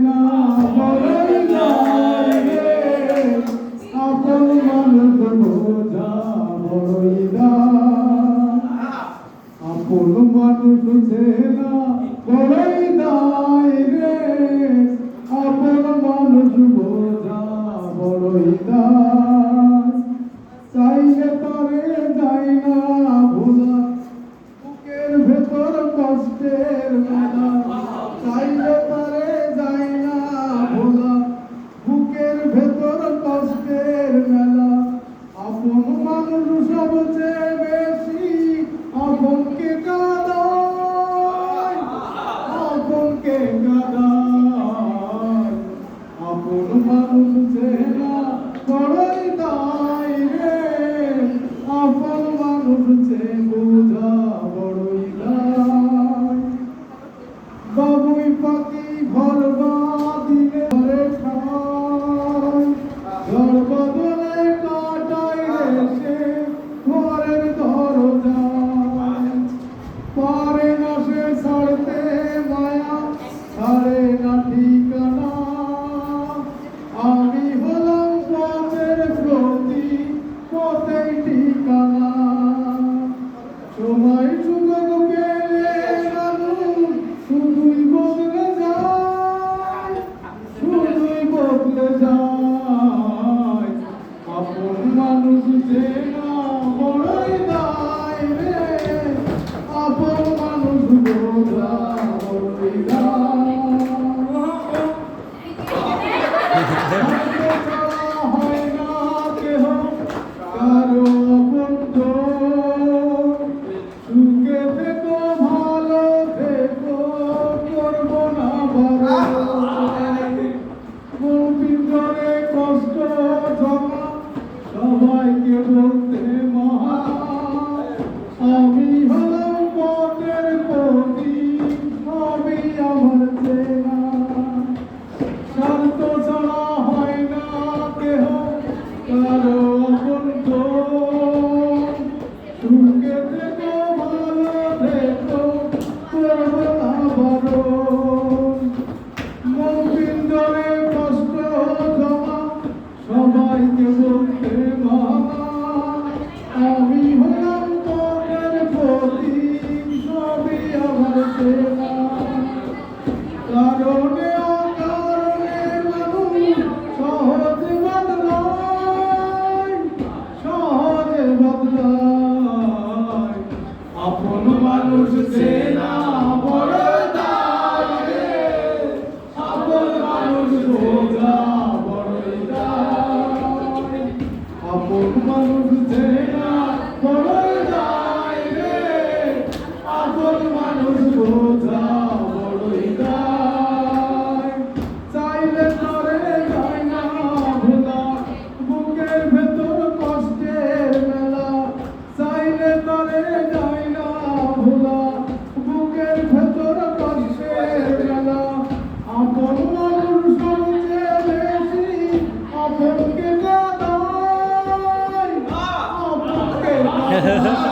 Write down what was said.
না বড়ই দায় রে, আপন মানুষ বোঝা বড়ই দায়, আপন মানুষ চেনা বড়ই দায় রে, আপন মানুষ বোঝা বড়ই দায়, চাইলে তারে যায় না ভোলা, বুকের ভেতর কষ্টের মেলা, চাইলে তারে যায় না ভোলা, বুকের ভেতর কষ্টের মেলা, আপন মানুষ সবচেয়ে বেশি আপনকে কাঁদায়, আপনকে কাঁদায়, আপন মানুষ চেনা বড়ই দায় রে, আপন মানুষ বোঝা বড়ই দায়, বাবুই পাখি ঘর বাঁধিলে ঘরে ঠাই, ঘর বদলে কাটাই রে সে ঘরের দরজায়, পারে না সে ছাড়তে মায়া, ছাড়ে না ঠিকানা, আমি হলাম পথের প্রতি পথেই ঠিকানা, সময় সুযোগ পেলে মানুষ শুধুই বদলে যায়, শুধুই বদলে যায়, আপন মানুষ চেনা বড়ই দায় রে, আপন মানুষ বোঝা বড়ই দায়, হয় না কেহ কারো আপনজন, সুখে থেকো ভালো থেকো করবো না বারণ, ভিতরে কষ্ট জমা সবাইকে বলতে মহা, আমি হলাম পথের প্রতি আমি আমার চেনা, স্বার্থ ছাড়া হয় না কেহ কারো আপনজন, সুখে থেকো ভালো থেকো করবো না বারণ, মনপিণ্ডরে কষ্ট জমা সবাইকে বলতে মানা, আমি হলাম পথের প্রতি সবই আমার চেনা, কারণে অকারণে মানুষ সহজে বদলায়, সহজে বদলায়, আপন মানুষ চেনা বড় দায় রে, আপন মানুষ বোঝা বড়ই দায়, আপন মানুষ চেনা বড়ই দায় রে, আপন মানুষ বোঝা বড়ই দায়, চাইলে তারে যায় না ভোলা, বুকের ভেতর কষ্টের মেলা, চাইলে তারে যায় না ভোলা, বুকের ভেতর কষ্টের মেলা, আপন মানুষ সবচেয়ে বেশি আপনকে কাঁদায়, আপনকে কাঁদায়।